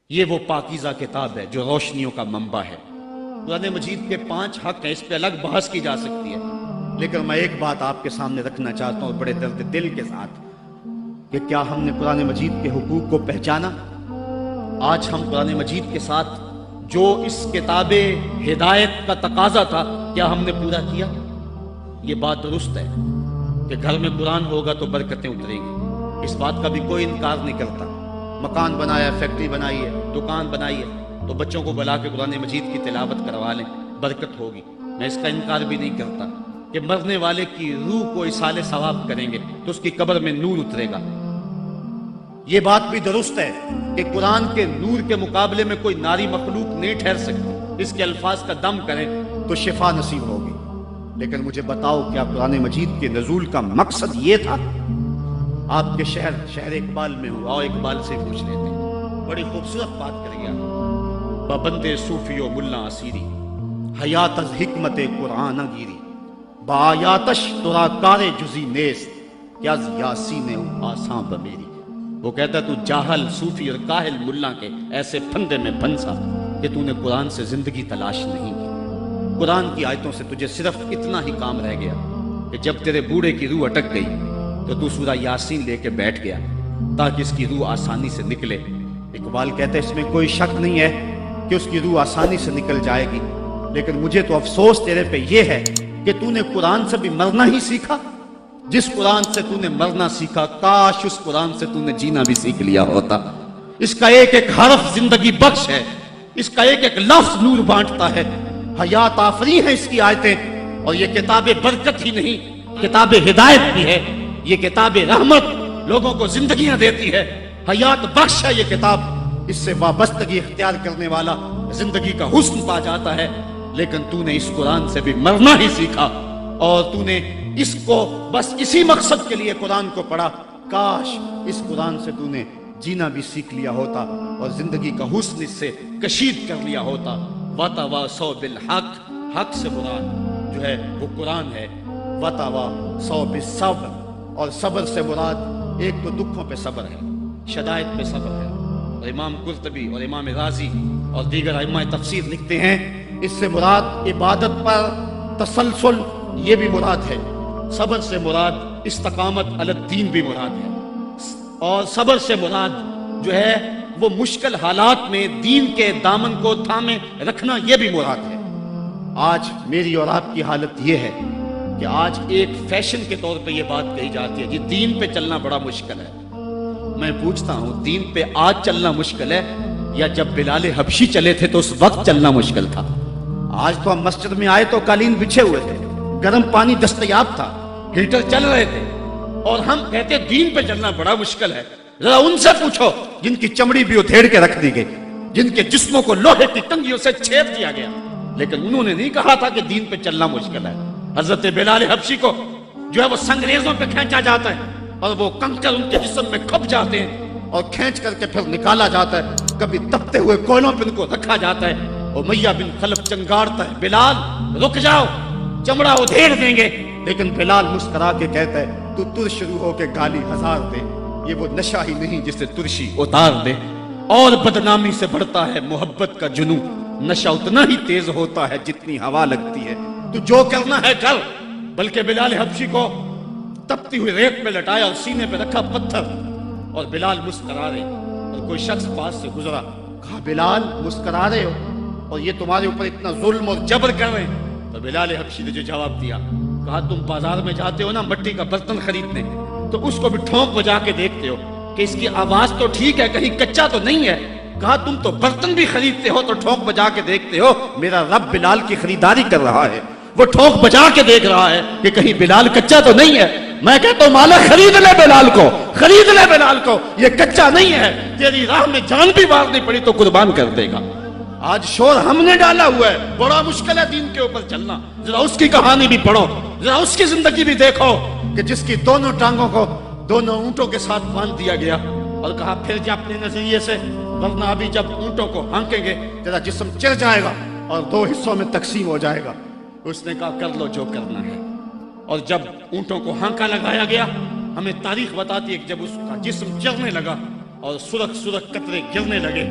یہ وہ پاکیزہ کتاب ہے جو روشنیوں کا منبع ہے۔ قرآن مجید کے 5 حق ہیں، اس پہ الگ بحث کی جا سکتی ہے، لیکن میں ایک بات آپ کے سامنے رکھنا چاہتا ہوں بڑے درد دل کے ساتھ کہ کیا ہم نے قرآن مجید کے حقوق کو پہچانا؟ آج ہم قرآن مجید کے ساتھ جو اس کتاب ہدایت کا تقاضا تھا کیا ہم نے پورا کیا؟ یہ بات درست ہے کہ گھر میں قرآن ہوگا تو برکتیں اتریں گی، اس بات کا بھی کوئی انکار نہیں کرتا۔ مکان بنایا، فیکٹری بنائی ہے، دکان بنائی ہے تو بچوں کو بلا کے قرآن مجید کی تلاوت کروا لیں، برکت ہوگی۔ میں اس کا انکار بھی نہیں کرتا کہ مرنے والے کی روح کو اصالِ ثواب کریں گے تو اس کی قبر میں نور اترے گا۔ یہ بات بھی درست ہے کہ قرآن کے نور کے مقابلے میں کوئی ناری مخلوق نہیں ٹھہر سکتی، اس کے الفاظ کا دم کریں تو شفا نصیب ہوگی۔ لیکن مجھے بتاؤ، کیا قرآن مجید کے نزول کا مقصد یہ تھا؟ آپ کے شہر اقبال میں ہو، آؤ اقبال سے پوچھ لیتے ہیں، بڑی خوبصورت بات کریے آپ۔ بابندے صوفی و ملا اسیری، حیات از حکمت قرآن گیری، بآیاتش ترا کار جزی نیست، کیا از یاسین آساں بمیری۔ وہ کہتا ہے تو جاہل صوفی اور کاہل ملا کے ایسے پھندے میں پھنسا کہ تو نے قرآن سے زندگی تلاش نہیں کی۔ قرآن کی آیتوں سے تجھے صرف اتنا ہی کام رہ گیا کہ جب تیرے بوڑھے کی روح اٹک گئی تو سورہ یاسین لے کے بیٹھ گیا تاکہ اس کی روح آسانی سے نکلے۔ اقبال کہتے ہیں اس میں کوئی شک نہیں ہے کہ اس کی روح آسانی سے نکل جائے گی، لیکن مجھے تو افسوس تیرے پہ یہ ہے کہ تو نے قرآن سے بھی مرنا ہی سیکھا۔ جس قرآن سے تو نے مرنا سیکھا، کاش اس قرآن سے تو نے جینا بھی سیکھ لیا ہوتا۔ اس کا ایک ایک حرف زندگی بخش ہے، اس کا ایک ایک لفظ نور بانٹتا ہے، حیات آفری ہیں اس کی آیتیں، اور یہ کتاب برکت ہی نہیں، کتاب ہدایت بھی ہے، یہ کتاب رحمت لوگوں کو زندگیاں دیتی ہے، حیات بخش ہے یہ کتاب۔ اس سے وابستگی اختیار کرنے والا زندگی کا حسن پا جاتا ہے۔ لیکن تو نے اس قرآن سے بھی مرنا ہی سیکھا، اور تو نے اس کو بس اسی مقصد کے لیے قرآن کو پڑھا۔ کاش اس قرآن سے تو نے جینا بھی سیکھ لیا ہوتا اور زندگی کا حسن اس سے کشید کر لیا ہوتا۔ وَتَوَاصَوْا بِالْحَقِّ، حق سے مراد جو ہے وہ قرآن ہے۔ وَتَوَاصَوْا بِالصَّبْرِ، اور صبر سے مراد ایک تو دکھوں پہ صبر ہے، شدائد پہ صبر ہے۔ اور امام قرطبی اور امام رازی اور دیگر ائمہ تفسیر لکھتے ہیں اس سے مراد عبادت پر تسلسل یہ بھی مراد ہے، صبر سے مراد استقامت علی الدین بھی مراد ہے، اور صبر سے مراد جو ہے وہ مشکل حالات میں دین کے دامن کو تھامے رکھنا یہ بھی مراد ہے۔ آج میری اور آپ کی حالت یہ ہے کہ آج ایک فیشن کے طور پہ یہ بات کہی جاتی ہے جی دین پہ چلنا بڑا مشکل ہے۔ میں پوچھتا ہوں، دین پہ آج چلنا مشکل ہے یا جب بلال حبشی چلے تھے تو اس وقت چلنا مشکل تھا؟ آج تو ہم مسجد میں آئے تو قالین بچھے ہوئے تھے، گرم پانی دستیاب تھا، ہیٹر چل رہے تھے، اور ہم کہتے دین پہ چلنا بڑا مشکل ہے۔ ذرا ان سے پوچھو جن کی چمڑی بھی ادھیڑ کے رکھ دی گئی، جن کے جسموں کو لوہے کی ٹنگیوں سے چھید دیا گیا، لیکن انہوں نے نہیں کہا تھا کہ دین پہ چلنا مشکل ہے۔ حضرت بلال حبشی کو جو ہے وہ سنگریزوں پہ کھینچا جاتا ہے اور وہ کنکر ان کے جسم میں کھپ جاتے ہیں اور کھینچ کر کے پھر نکالا جاتا ہے، کبھی تپتے ہوئے کوئلوں پہ ان کو رکھا جاتا ہے۔ امیہ بن خلف چنگاڑتا ہے، بلال رک جاؤ، چمڑا ادھیڑ دیں گے، لیکن بلال مسکرا کے کہتا ہے تو تر شروع ہو کے گالی ہزار دے، یہ وہ نشہ ہی نہیں جسے ترشی اتار دے۔ اور بدنامی سے بڑھتا ہے محبت کا جنوں، نشہ اتنا ہی تیز ہوتا ہے جتنی ہوا لگتی ہے، تو جو کرنا ہے کر۔ بلکہ بلال حبشی کو تپتی ہوئی ریت پہ لٹایا اور سینے پہ رکھا پتھر، اور بلال مسکرا رہے، اور کوئی شخص پاس سے گزرا، کہا بلال مسکرا رہے ہو اور یہ تمہارے اوپر اتنا ظلم اور جبر کر رہے ہیں؟ تو بلال حبشی نے جو جواب دیا، کہا تم بازار میں جاتے ہو نا مٹی کا برتن خریدنے، تو اس کو بھی ٹھونک بجا کے دیکھتے ہو کہ اس کی آواز تو ٹھیک ہے، کہیں کچا تو نہیں ہے۔ کہا تم تو برتن بھی خریدتے ہو تو ٹھونک بجا کے دیکھتے ہو، میرا رب بلال کی خریداری کر رہا ہے، وہ ٹھونک بجا کے دیکھ رہا ہے کہ کہیں بلال کچا تو نہیں ہے۔ میں کہتا ہوں مالک خرید لے بلال کو، خرید لے بلال کو، یہ کچا نہیں ہے، تیری راہ میں جان بھی مارنی پڑی تو قربان کر دے گا۔ آج شور ہم نے ڈالا ہوا ہے، بڑا مشکل ہے دین کے اوپر چلنا۔ ذرا اس کی کہانی بھی پڑھو، ذرا اس کی زندگی بھی دیکھو کہ جس کی دونوں ٹانگوں کو دونوں اونٹوں کے ساتھ باندھ دیا گیا اور کہا پھر جا اپنے نظریے سے، ورنہ ابھی جب اونٹوں کو ہانکیں گے تیرا جسم چر جائے گا اور 2 حصوں میں تقسیم ہو جائے گا۔ اس نے کہا کر لو جو کرنا ہے، اور جب اونٹوں کو ہانکا لگایا گیا، ہمیں تاریخ بتاتی ہے کہ جب اس کا جسم چرنے لگا اور سرخ سرخ قطرے گرنے لگے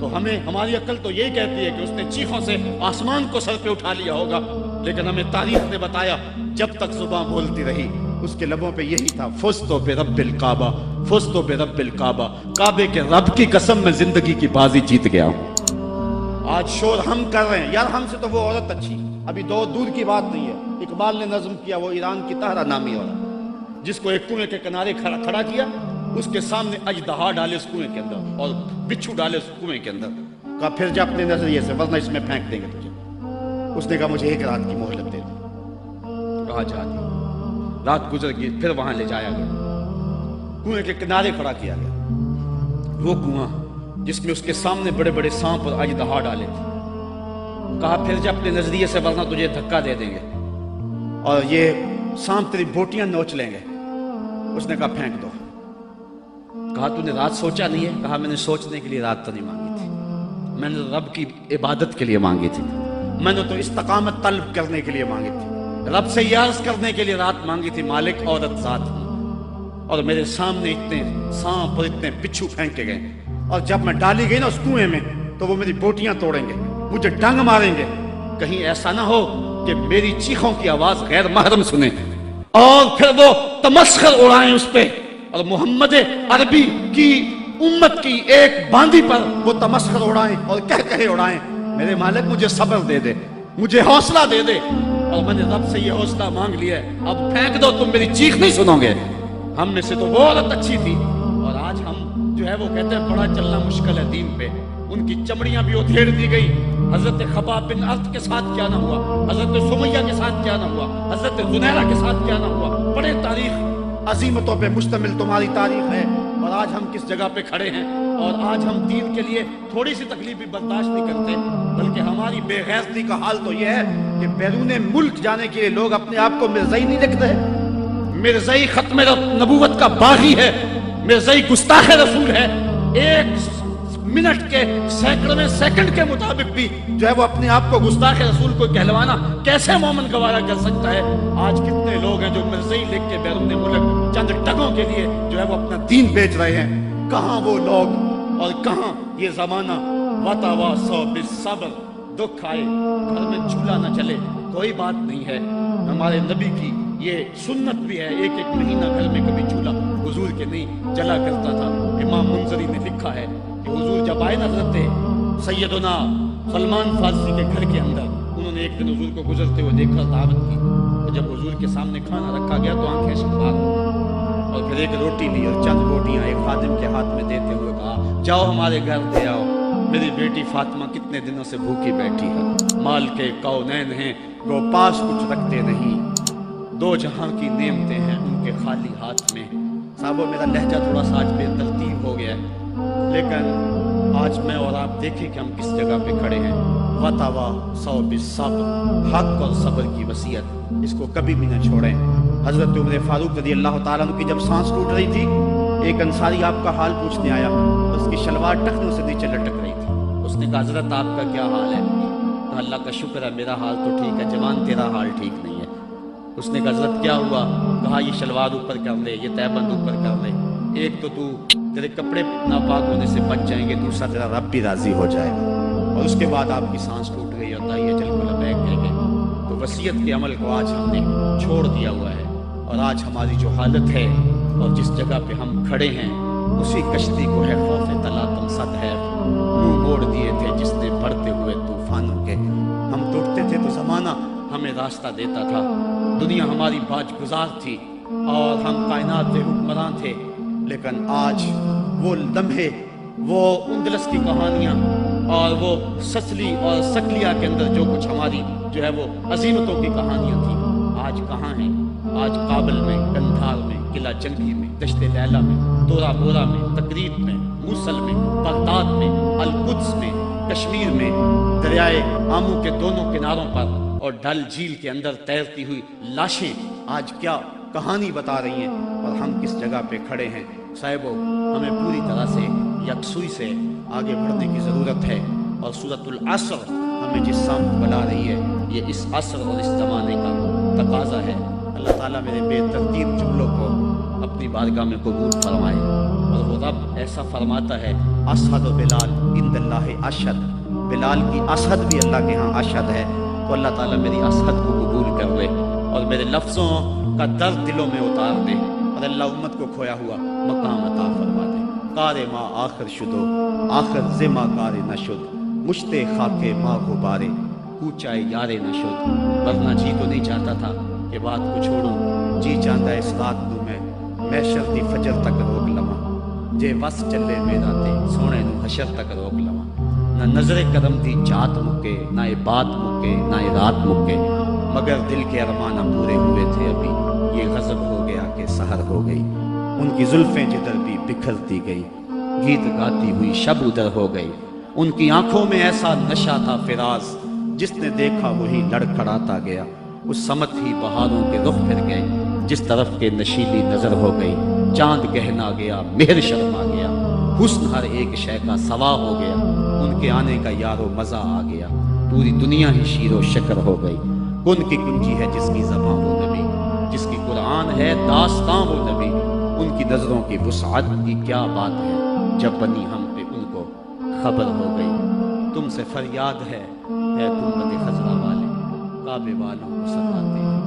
تو ہمیں ہماری عقل تو یہی کہتی ہے کہ اس نے چیخوں سے آسمان کو سر پہ اٹھا لیا ہوگا، لیکن ہمیں تاریخ نے بتایا جب تک زبان بولتی رہی اس کے لبوں پہ یہی تھا، فزت برب الکعبہ، فزت برب الکعبہ، کعبے کے رب کی قسم میں زندگی کی بازی جیت گیا ہوں۔ آج شور ہم کر رہے ہیں، یار ہم سے تو وہ عورت اچھی، ابھی دور کی بات نہیں ہے، اقبال نے نظم کیا، وہ ایران کی طاہرہ نامی عورت جس کو ایک کنویں کے کنارے کھڑا کیا، اس کے سامنے اژدہا ڈالے اس کنویں کے اندر اور بچھو ڈالے اس کنویں کے اندر، کہا پھر جا اپنے نظریے سے ورنہ اس میں پھینک دیں گے تجھے۔ اس نے کہا مجھے ایک رات کی مہلت دے دو، کہا جا دی، رات گزر گئی، پھر وہاں لے جایا گیا، کنویں کے کنارے کھڑا کیا گیا، وہ کنواں جس میں اس کے سامنے بڑے بڑے سانپ اور اژدہا ڈالے تھے، کہا پھر جا اپنے نظریے سے ورنہ تجھے دھکا دے دیں گے اور یہ سانپ تیری بوٹیاں نوچ لیں گے۔ اس نے کہا پھینک دو۔ کہا تو نے رات سوچا نہیں ہے؟ کہا میں نے سوچنے کے لیے رات تو نہیں مانگی تھی، میں نے رب کی عبادت کے لیے مانگی تھی، میں نے تو استقامت طلب کرنے کے لیے مانگی تھی، رب سے یہ عرض کرنے کے لیے رات مانگی تھی، مالک عورت ذات ہوں، اور میرے سامنے اتنے سانپ اور اتنے بچھو پھینکے گئے، اور جب میں ڈالی گئی نا اس کنویں میں تو وہ میری بوٹیاں توڑیں گے، مجھے ڈنگ ماریں گے، کہیں ایسا نہ ہو کہ میری چیخوں کی آواز غیر محرم سنیں اور پھر وہ تمسخر اڑائیں اس پہ، اور محمد عربی کی امت کی ایک باندی پر وہ تمسخر اڑائیں اور کہے اڑائیں۔ میرے مالک مجھے صبر دے دے، مجھے حوصلہ دے دے، اور میں نے رب سے یہ حوصلہ مانگ لیا ہے، اب پھینک دو، تم میری چیخ نہیں سنو گے۔ ہم میں سے تو وہ عورت اچھی تھی، اور آج ہم جو ہے وہ کہتے ہیں بڑا چلنا مشکل ہے دین پہ، ان کی چمڑیاں بھی ادھیڑ دی گئی۔ حضرت خباب بن ارد کے ساتھ کیا نہ ہوا، حضرت سمیہ کے ساتھ کیا نہ ہوا، حضرت زنیرہ کے ساتھ کیا نہ ہوا، بڑے تاریخ عظیمتوں پہ مشتمل تمہاری تاریخ ہے، اور آج ہم کس جگہ پہ کھڑے ہیں، اور آج ہم دین کے لیے تھوڑی سی تکلیف بھی برداشت نہیں کرتے، بلکہ ہماری بے غیرتی کا حال تو یہ ہے کہ بیرون ملک جانے کے لیے لوگ اپنے آپ کو مرزائی نہیں لکھ رہے، مرزائی ختم نبوت کا باغی ہے، مرزائی گستاخ رسول ہے، ایک منٹ کے سینکڑویں سیکنڈ کے مطابق بھی جو ہے وہ اپنے آپ کو گستاخ رسول کو کہلوانا کیسے مومن گوارا کر سکتا ہے۔ آج کتنے لوگ ہیں جو مرزائی لکھ کے بیرون ملک چند ٹکوں کے لیے جو ہے وہ اپنا دین بیچ رہے ہیں، کہاں وہ لوگ اور کہاں یہ زمانہ۔ وتواصوا بالصبر، دکھ آئے گھر میں چولہا نہ چلے کوئی بات نہیں ہے، ہمارے نبی کی یہ سنت بھی ہے، ایک مہینہ گھر میں کبھی چولہا حضور کے نہیں جلا کرتا تھا۔ امام منذری نے لکھا ہے کہ حضور جب آئے حضرت سیدنا سلمان فارسی کے گھر کے اندر، انہوں نے ایک دن حضور کو گزرتے ہوئے دیکھا، دعوت کی، تو جب حضور کے سامنے کھانا رکھا گیا تو آنکھیں شفاف، اور پھر ایک روٹی لی اور چند روٹیاں ایک خادم کے ہاتھ میں دیتے ہوئے کہا جاؤ ہمارے گھر دے آؤ، میری بیٹی فاطمہ کتنے دنوں سے بھوکی بیٹھی ہے، مال کے کونین ہیں وہ پاس کچھ رکھتے نہیں، دو جہاں کی نعمتیں ہیں ان کے خالی ہاتھ میں۔ صاحبو میرا لہجہ تھوڑا سا آج بے ترتیب ہو گیا ہے، لیکن آج میں اور آپ دیکھیں کہ ہم کس جگہ پہ کھڑے ہیں۔ وتواصوا بالصبر، حق اور صبر کی وصیت، اس کو کبھی بھی نہ چھوڑیں۔ حضرت عمر فاروق رضی اللہ تعالیٰ عنہ کی جب سانس ٹوٹ رہی تھی، ایک انصاری آپ کا حال پوچھنے آیا، اس کی شلوار ٹخنوں سے نیچے لٹک رہی تھی، اس نے کہا حضرت آپ کا کیا حال ہے؟ کہا اللہ کا شکر ہے میرا حال تو ٹھیک ہے، جوان تیرا حال ٹھیک نہیں ہے۔ اس نے کہا حضرت کیا ہوا؟ کہا یہ شلوار اوپر کر لے، یہ تہبند اوپر کر لے، ایک تو تیرے کپڑے ناپاک ہونے سے بچ جائیں گے، دوسرا تیرا رب بھی راضی ہو جائے گا۔ اور اس کے بعد آپ کی سانس ٹوٹ گئی اور دائیں چل کو لبیک کہہ گئے۔ تو وصیت کے عمل کو آج ہم نے چھوڑ دیا ہوا ہے، اور آج ہماری جو حالت ہے اور جس جگہ پہ ہم کھڑے ہیں، اسی کشتی کو ہے خوف تلاطم صد ہے منہ موڑ دیے تھے جس نے بڑھتے ہوئے طوفانوں کے۔ ہم ٹوٹتے تھے تو زمانہ ہمیں راستہ دیتا تھا، دنیا ہماری باج گزار تھی اور ہم کائنات کے حکمران تھے، لیکن آج وہ لمحے، وہ اندلس کی کہانیاں اور وہ سسلی اور سکلیا کے اندر جو کچھ ہماری جو ہے وہ عظیمتوں کی کہانیاں تھیں، آج کہاں ہیں؟ آج کابل میں، گندھار میں، قلعہ جنگی میں، دشت لیلہ میں، تورا بورا میں، تقریب میں، موصل میں، بغداد میں، القدس میں، کشمیر میں، دریائے آمو کے دونوں کناروں پر اور ڈل جھیل کے اندر تیرتی ہوئی لاشیں آج کیا کہانی بتا رہی ہیں، اور ہم کس جگہ پہ کھڑے ہیں۔ صاحبو ہمیں پوری طرح سے یکسوئی سے آگے بڑھنے کی ضرورت ہے، اور سورۃ العصر ہمیں جس سمت بلا رہی ہے یہ اس عصر اور اس زمانے کا تقاضا ہے۔ اللہ تعالیٰ میرے بے ترتیب جملوں کو اپنی بارگاہ میں قبول فرمائے، اور وہ رب ایسا فرماتا ہے، اشہد بلال عند اللہ اشد، بلال کی اسد بھی اللہ کے ہاں اشد ہے، تو اللہ تعالیٰ میری اسد کو قبول کر لے اور میرے لفظوں کا درد دلوں میں اتار دے، اور اللہ امت کو کھویا ہوا مقام عطا فرما دے۔ کار ما آخر شدو آخر زما کار نشد، مشتے خاکے ماں غبارے کوچائے یارے نشد۔ ورنہ جی تو نہیں چاہتا تھا کہ بات کو چھوڑوں، جی چاہتا اس رات نو میں شردی فجر تک روک لواں، جے وس چلے میرا تے سونے نو حشر تک روک لواں۔ نہ نظر کرم دی جات مکے، نہ بات مکے، نہ رات مکے، مگر دل کے ارمانہ پورے ہوئے تھے ابھی، یہ غضب ہو گیا کہ سحر ہو گئی۔ ان کی زلفیں جدھر بھی بکھرتی گئی، گیت گاتی ہوئی شب ادھر ہو گئی۔ ان کی آنکھوں میں ایسا نشہ تھا فراز، جس نے دیکھا وہی لڑکھڑاتا گیا۔ اس سمت ہی بہاروں کے رخ پھر گئے، جس طرف کے نشیلی نظر ہو گئی۔ چاند گہنا گیا، مہر شرما گیا، حسن ہر ایک شے کا سوا ہو گیا۔ ان کے آنے کا یارو مزہ آ گیا، پوری دنیا ہی شیر و شکر ہو گئی۔ کن کی کنجی ہے جس کی زباں وہ نبی، جس کی قرآن ہے داستاں وہ نبی۔ ان کی نظروں کی وسعت کی کیا بات ہے، جب بنی ہم پہ ان کو خبر ہو گئی۔ تم سے فریاد ہے اے گنبد خضرا والے، کعبے والوں کو ستاتے ہیں۔